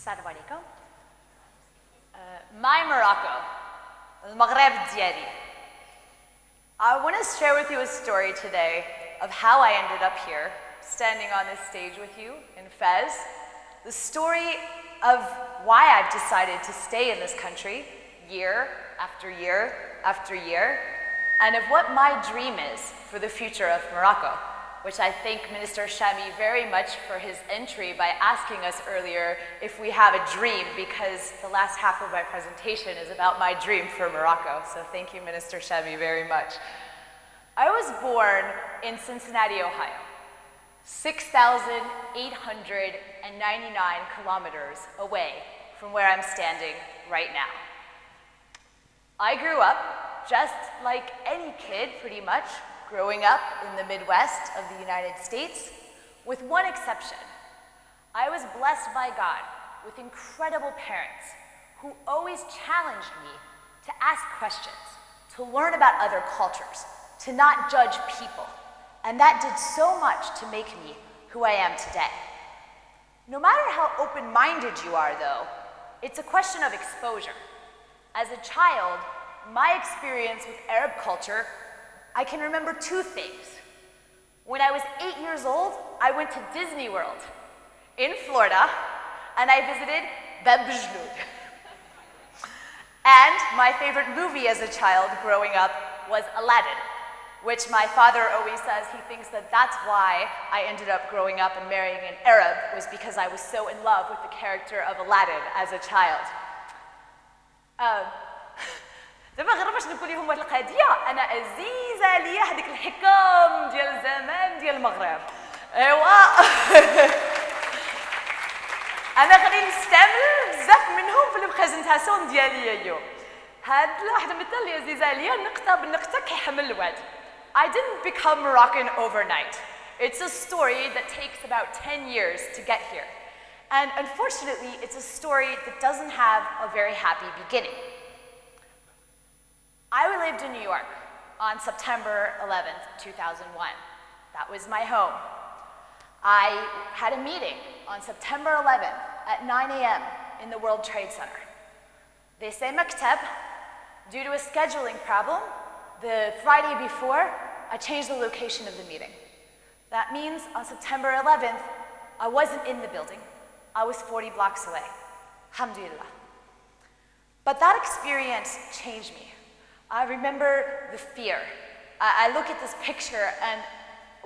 السلام عليكم. My Morocco, المغرب ديالي. I want to share with you a story today of how I ended up here, standing on this stage with you in Fez. The story of why I've decided to stay in this country year after year after year, and of what my dream is for the future of Morocco, which I thank Minister Shami very much for his entry by asking us earlier if we have a dream, because the last half of my presentation is about my dream for Morocco. So thank you, Minister Shami, very much. I was born in Cincinnati, Ohio, 6,899 kilometers away from where I'm standing right now. I grew up just like any kid, pretty much, growing up in the Midwest of the United States, with one exception. I was blessed by God with incredible parents who always challenged me to ask questions, to learn about other cultures, to not judge people. And that did so much to make me who I am today. No matter how open-minded you are, though, it's a question of exposure. As a child, my experience with Arab culture, I can remember two things. When I was 8 years old, I went to Disney World in Florida, and I visited Bab Jloud. And my favorite movie as a child growing up was Aladdin, which my father always says he thinks that that's why I ended up growing up and marrying an Arab, was because I was so in love with the character of Aladdin as a child. دابا غير باش نقول لهم واحد القضيه، انا عزيزه ليا هذيك الحكم ديال زمان ديال المغرب. ايوا انا غادي نستعمل بزاف منهم في البريزونطاسيون ديالي اليوم. هاد واحد المثل اللي عزيزه ليا نقطه بالنقطه كيحمل الوعد. I didn't become Moroccan overnight. It's a story that takes about 10 years to get here. And unfortunately, it's a story that doesn't have a very happy beginning. I lived in New York on September 11th, 2001. That was my home. I had a meeting on September 11th at 9 a.m. in the World Trade Center. They say maktab, due to a scheduling problem, the Friday before, I changed the location of the meeting. That means on September 11th, I wasn't in the building. I was 40 blocks away. Alhamdulillah. But that experience changed me. I remember the fear. I look at this picture, and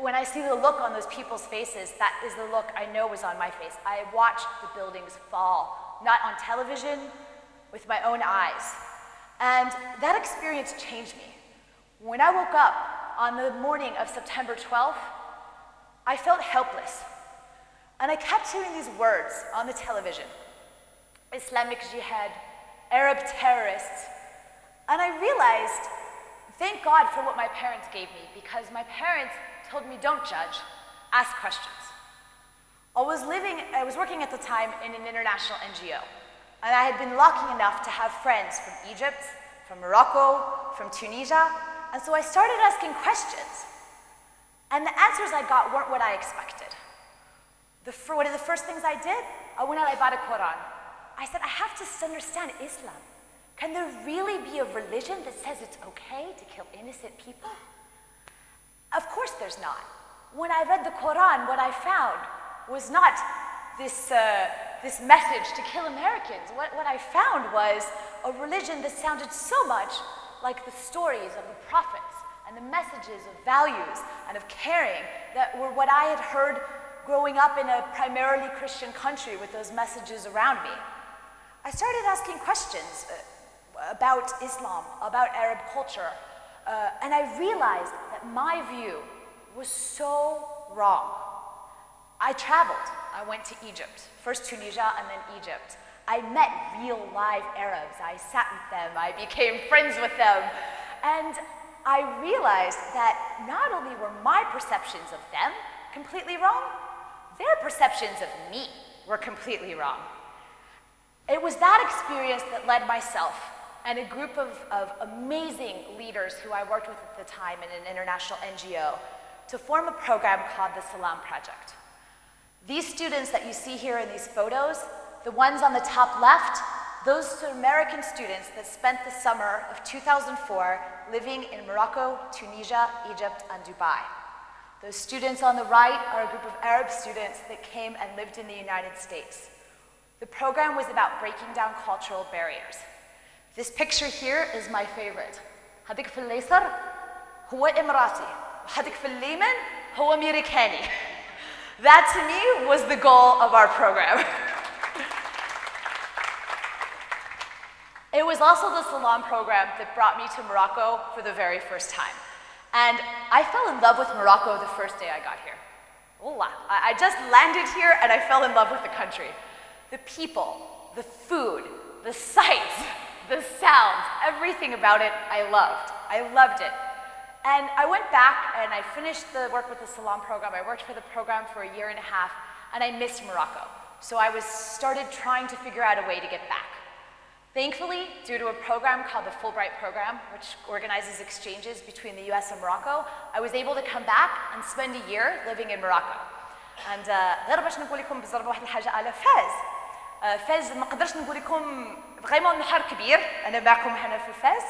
when I see the look on those people's faces, that is the look I know was on my face. I watched the buildings fall, not on television, with my own eyes. And that experience changed me. When I woke up on the morning of September 12th, I felt helpless. And I kept hearing these words on the television: Islamic Jihad, Arab terrorists. And I realized, thank God for what my parents gave me, because my parents told me, don't judge, ask questions. I was working at the time in an international NGO, and I had been lucky enough to have friends from Egypt, from Morocco, from Tunisia, and so I started asking questions. And the answers I got weren't what I expected. One of the first things I did, I went out, I bought a Quran. I said, I have to understand Islam. Can there really be a religion that says it's okay to kill innocent people? Of course there's not. When I read the Quran, what I found was not this message to kill Americans. What I found was a religion that sounded so much like the stories of the prophets and the messages of values and of caring that were what I had heard growing up in a primarily Christian country with those messages around me. I started asking questions about Islam, about Arab culture, and I realized that my view was so wrong. I traveled. I went to Egypt, first Tunisia and then Egypt. I met real live Arabs. I sat with them. I became friends with them. And I realized that not only were my perceptions of them completely wrong, their perceptions of me were completely wrong. It was that experience that led myself and a group of amazing leaders who I worked with at the time in an international NGO to form a program called the Salam Project. These students that you see here in these photos The ones on the top left, those are American students that spent the summer of 2004 living in Morocco, Tunisia, Egypt, and Dubai. Those students on the right are a group of Arab students that came and lived in the United States. The program was about breaking down cultural barriers. This picture here is my favorite. هذيك في اليسار هو إماراتي وهذيك في اليمين هو أمريكاني. That to me was the goal of our program. It was also the Salon program that brought me to Morocco for the very first time. And I fell in love with Morocco the first day I got here. I just landed here and I fell in love with the country. The people, the food, the sights, the sounds, everything about it I loved. I loved it. And I went back and I finished the work with the Salon program. I worked for the program for a year and a half and I missed Morocco. So I started trying to figure out a way to get back. Thankfully, due to a program called the Fulbright program, which organizes exchanges between the US and Morocco, I was able to come back and spend a year living in Morocco. And غير باش نقول لكم بزربة واحد الحاجة على فاز. فاز ما نقدرش نقول لكم فريمون نهار كبير أنا معكم هنا في فاز.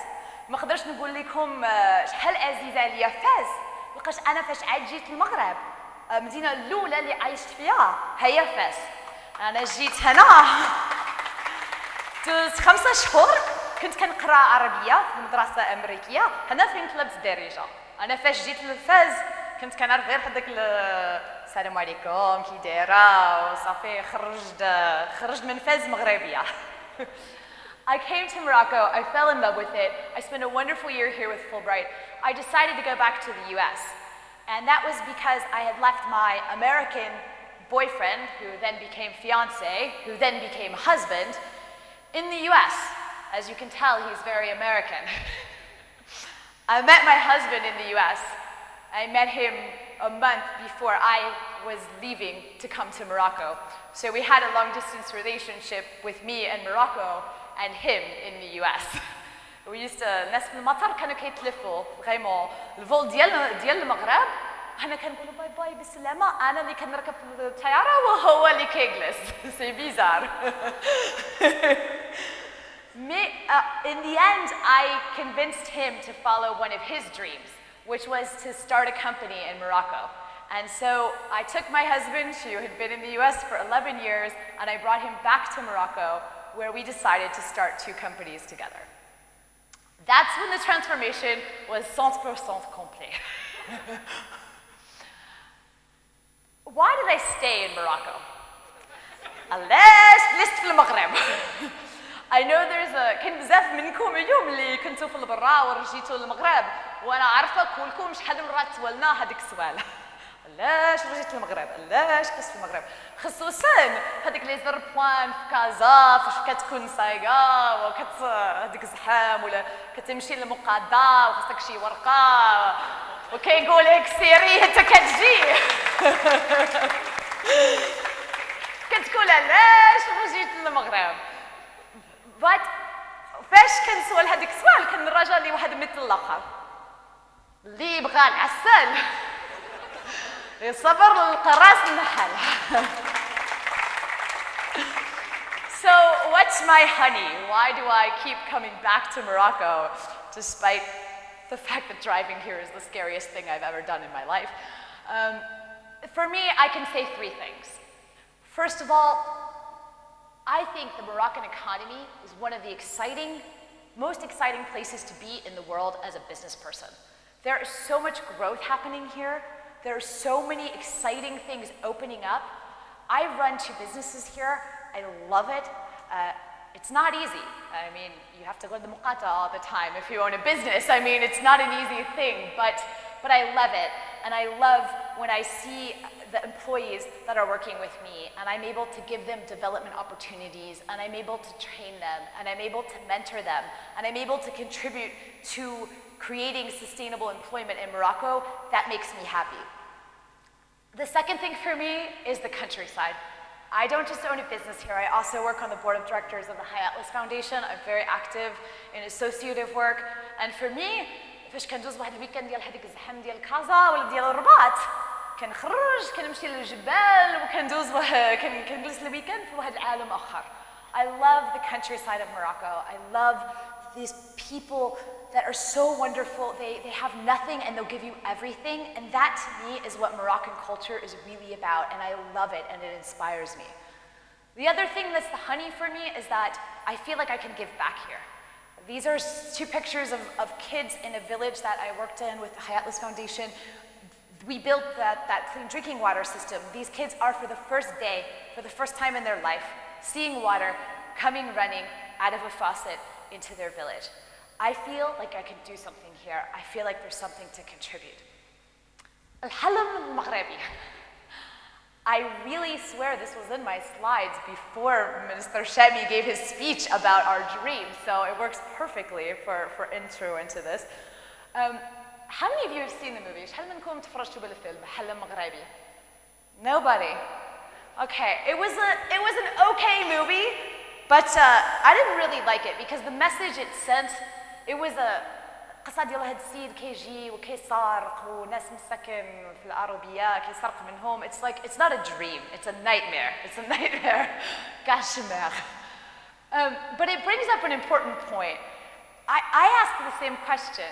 ما نقدرش نقول لكم شحال عزيزة عليا فاز. لقاش أنا فاش عاد جيت المغرب المدينة الأولى اللي عايشت فيها هي فاز. أنا جيت هنا دوزت 5 شهور كنت كنقرا عربيه في مدرسه امريكيه هنا فين طلبت الدارجه. انا فاش جيت لفاز كنت كنعرف غير هذاك السلام عليكم كي دايره وصافي خرجت من فاز مغربيه. I came to Morocco, I fell in love with it, I spent a wonderful year here with Fulbright. I decided to go back to the US, and that was because I had left my American boyfriend, who then became fiancé, who then became husband, in the US. As you can tell, he's very American. I met my husband in the US. I met him a month before I was leaving to come to Morocco. So we had a long-distance relationship with me and Morocco and him in the US. We used to, الناس في المطار كانوا كيتلفوا vraiment الفول ديال المغرب أنا كنقولوا باي باي بالسلامة أنا اللي كنركب في الطيارة وهو اللي كيجلس. C'est bizarre. In the end, I convinced him to follow one of his dreams, which was to start a company in Morocco. And so I took my husband, who had been in the US for 11 years, and I brought him back to Morocco, where we decided to start 2 companies together. That's when the transformation was 100% complete. Why did I stay in Morocco? علاش جلست في المغرب؟ I know كاين بزاف منكم اليوم اللي كنتوا في البرا ورجيتوا للمغرب وانا عارفه كلكم شحال من مرات سولنا هذاك السؤال. علاش رجيت للمغرب؟ علاش جلست في المغرب؟ خصوصا هذيك لي زر بوان في كازا فاش كتكون صايغه هذيك الزحام ولا كتمشي للمقاده وخاصك شي ورقه وكيقول لك سيري حتى كتجي. كتقول علاش رجيت للمغرب؟ But فاش كنسول هذيك السؤال كان الرجل اللي واحد مثل الاخر اللي بغى العسل يصبر للقراص النحل. So what's my honey? Why do I keep coming back to Morocco despite the fact that driving here is the scariest thing I've ever done in my life? For me, I can say 3 things. First of all, I think the Moroccan economy is one of the most exciting places to be in the world as a business person. There is so much growth happening here. There are so many exciting things opening up. I run 2 businesses here. I love it. It's not easy. I mean, you have to go to the muqata all the time if you own a business. I mean, it's not an easy thing, but I love it. And I love when I see the employees that are working with me, and I'm able to give them development opportunities, and I'm able to train them, and I'm able to mentor them, and I'm able to contribute to creating sustainable employment in Morocco. That makes me happy. The second thing for me is the countryside. I don't just own a business here, I also work on the board of directors of the High Atlas Foundation. I'm very active in associative work, and for me, فاش كندوز واحد الويكاند ديال هذيك الزحام ديال كازا ولا ديال الرباط كنخرج كنمشي للجبال وكندوز كنجلس الويكاند في لواحد العالم آخر. I love the countryside of Morocco. I love these people that are so wonderful. They have nothing and they'll give you everything. And that to me is what Moroccan culture is really about. And I love it and it inspires me. The other thing that's the honey for me is that I feel like I can give back here. These are two pictures of kids in a village that I worked in with the Hayatless Foundation. We built that clean drinking water system. These kids are for the first day, for the first time in their life, seeing water coming running out of a faucet into their village. I feel like I can do something here. I feel like there's something to contribute. Al-Halam al-Maghrabi. I really swear this was in my slides before Minister Shami gave his speech about our dream, so it works perfectly for intro into this. How many of you have seen the movie? شحال منكم تفرجتوا بالفيلم حلم مغربي? Nobody. Okay, it was an okay movie, but I didn't really like it because the message it sent, it was a قصة ديال واحد السيد كيجي وكيسارق وناس مساكن في العربية كيسرق منهم. It's not a dream, it's a nightmare. It's a nightmare. Cauchemar. But it brings up an important point. I ask the same question.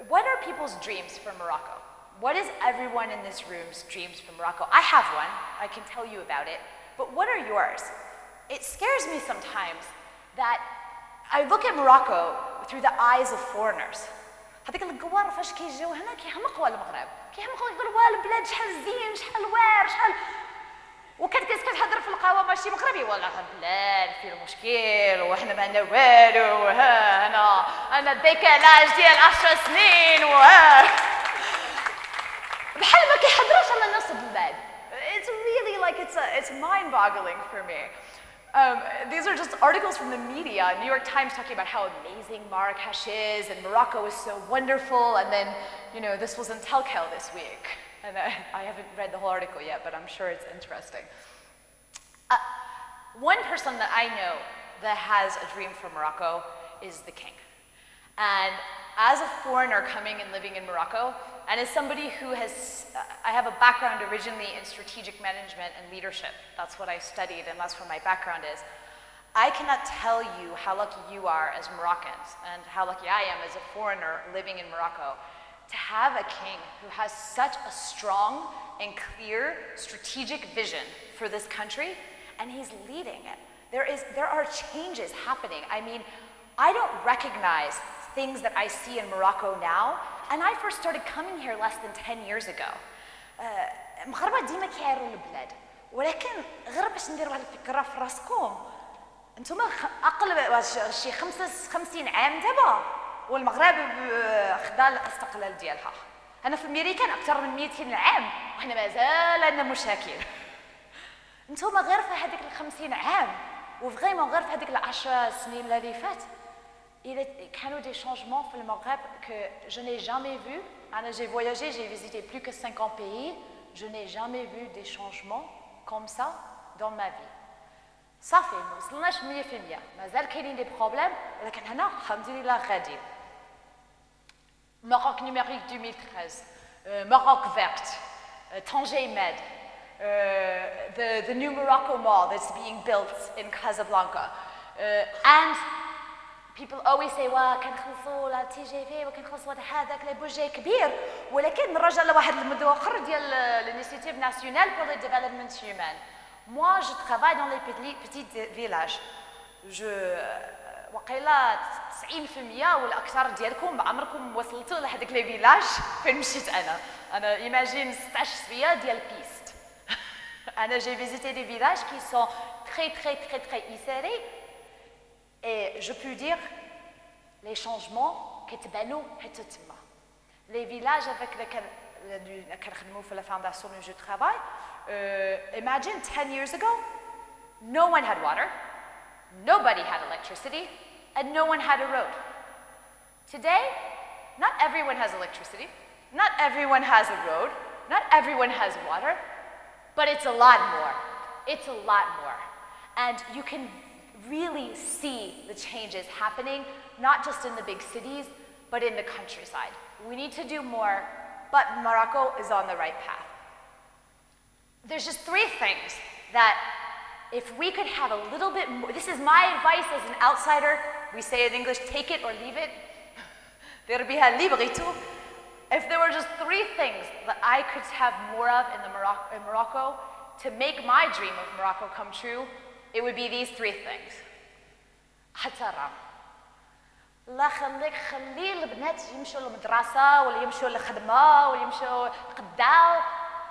What are people's dreams for Morocco? What is everyone in this room's dreams for Morocco? I have one. I can tell you about it. But what are yours? It scares me sometimes that I look at Morocco through the eyes of foreigners. هذيك القوار فاش كيجيو هنا كيحمقوا المغرب. كيحمقوا يقولوا البلاد شحال زين شحال واعر شحال كتهضر في القهوه ماشي مغربي ولا البلاد فيه المشكل وحنا ما عندنا والو وها انا ديكالاج ديال 10 سنين وها بحال ما كيحضروش على نفس البلاد. It's really like it's mind-boggling for me. These are just articles from the media. New York Times talking about how amazing Marrakesh is and Morocco is so wonderful, and then this was in Telkel this week. And I haven't read the whole article yet, but I'm sure it's interesting. One person that I know that has a dream for Morocco is the king. And as a foreigner coming and living in Morocco, and as somebody who I have a background originally in strategic management and leadership. That's what I studied and that's what my background is. I cannot tell you how lucky you are as Moroccans and how lucky I am as a foreigner living in Morocco to have a king who has such a strong and clear strategic vision for this country, and he's leading it. There are changes happening. I mean, I don't recognize things that I see in Morocco now, and I first started coming here less than 10 years ago. المغاربة ديما كيعيروا البلاد، ولكن غير باش نديروا واحد الفكرة في راسكم، انتم اقل شي 50 عام دابا والمغرب خدا الاستقلال ديالها. انا في امريكان اكثر من 200 عام وحنا مازال عندنا مشاكل. انتم غير في هذيك ال 50 عام وفريمون غير في هذيك ال 10 سنين اللي فات كانوا des changements في المغرب que je n'ai jamais vu. J'ai voyagé, j'ai visité plus que 50 pays. Je n'ai jamais vu des changements comme ça dans ma vie. صافي ما وصلناش 100%، مازال كاينين دي بروبليم، ولكن هنا الحمد لله غاديين. Maroc numérique 2013, Maroc verte, Tanger Med, the new Morocco Mall that's being built in Casablanca, and people always say كنخلصوا لا تي جي في وكنخلصوا هذاك لي بوجي كبير، ولكن نرجع لواحد الموضوع اخر ديال l'initiative nationale pour le développement humain. Moi, je travaille dans les petits villages. وقيلا 90% ولا اكثر ديالكم ما عمركم وصلتوا لهذيك لي فيلاج فين مشيت انا ايماجين 16 سويه ديال بيست. انا j'ai visité des villages qui sont très isolés et je peux dire les changements كيتبانوا حتى تما. Les villages avec lesquels كنخدموا في la fondation où je travaille, imagine 10 years ago no one had water, nobody had electricity, and no one had a road. Today, not everyone has electricity, not everyone has a road, not everyone has water, but it's a lot more. It's a lot more. And you can really see the changes happening, not just in the big cities, but in the countryside. We need to do more, but Morocco is on the right path. There's just 3 things that if we could have a little bit more, this is my advice as an outsider, we say in English, take it or leave it. If there were just 3 things that I could have more of in Morocco to make my dream of Morocco come true, it would be these 3 things. احترام. الله خلي البنات يمشوا للمدرسة ولا يمشوا للخدمة ولا يمشوا يقداو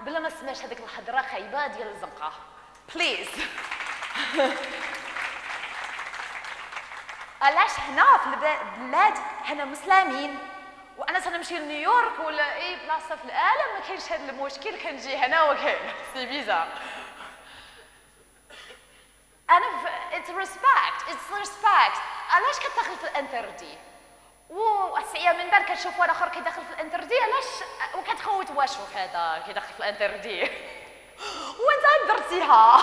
بلا ما تسمعش هذيك الهضرة خايبة ديال الزنقة. Please. علاش هنا في البلاد حنا مسلمين وانا سنمشي لنيويورك ولا اي بلاصه في العالم ما كاينش هذا المشكل كنجي هنا وكاين سي بيزار. انا it's respect علاش كتدخل في الانتردي والسعيه من بعد كتشوف واحد اخر كيدخل في الانتردي علاش وكتخوت واش شوف هذا كيدخل في الانتردي وانت درتيها.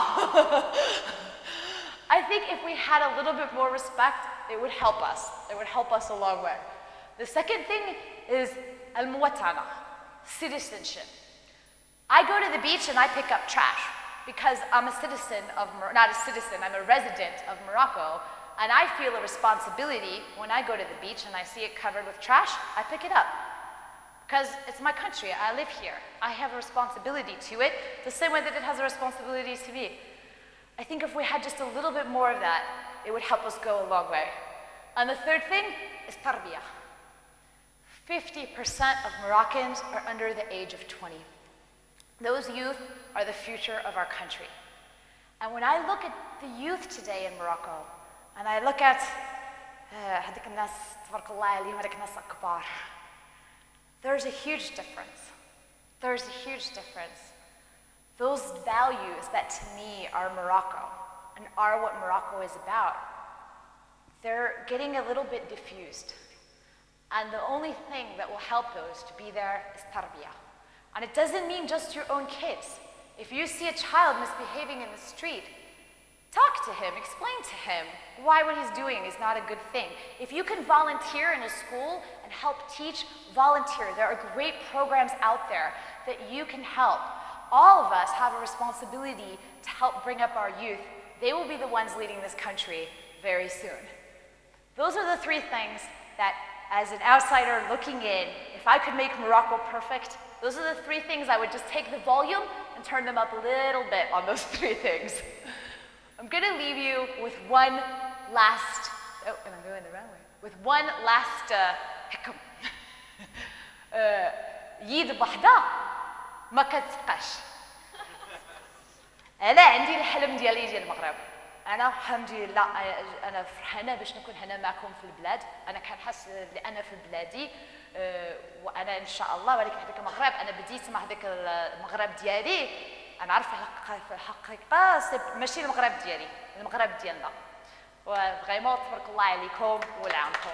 I think if we had a little bit more respect, it would help us. It would help us a long way. The second thing is al-muwatana, citizenship. I go to the beach and I pick up trash because I'm a citizen of, not a citizen, I'm a resident of Morocco, and I feel a responsibility when I go to the beach and I see it covered with trash, I pick it up. Because it's my country, I live here. I have a responsibility to it, the same way that it has a responsibility to me. I think if we had just a little bit more of that, it would help us go a long way. And the third thing is tarbiyah. 50% of Moroccans are under the age of 20. Those youth are the future of our country. And when I look at the youth today in Morocco, and I look at هذيك الناس تبارك الله عليهم هذيك الناس الكبار, there's a huge difference. There's a huge difference. Those values that to me are Morocco and are what Morocco is about, they're getting a little bit diffused. And the only thing that will help those to be there is tarbiyah. And it doesn't mean just your own kids. If you see a child misbehaving in the street, talk to him, explain to him why what he's doing is not a good thing. If you can volunteer in a school and help teach, volunteer. There are great programs out there that you can help. All of us have a responsibility to help bring up our youth. They will be the ones leading this country very soon. Those are the 3 things that, as an outsider looking in, if I could make Morocco perfect, those are the 3 things I would just take the volume and turn them up a little bit on those 3 things. I'm going to leave you with one last, oh, and I'm going the wrong way, with one last حكم. يد بحدا ما كتبقاش. أنا عندي الحلم ديالي ديال المغرب. أنا الحمد لله أنا فرحانة باش نكون هنا معكم في البلاد. أنا كنحس بلي أنا في بلادي وأنا إن شاء الله ولكن هذاك المغرب أنا بديت مع هذاك المغرب ديالي. أنا عارفة في الحقيقة ماشي المغرب ديالي، المغرب ديالنا. وفريمون تبارك الله عليكم ولعامكم.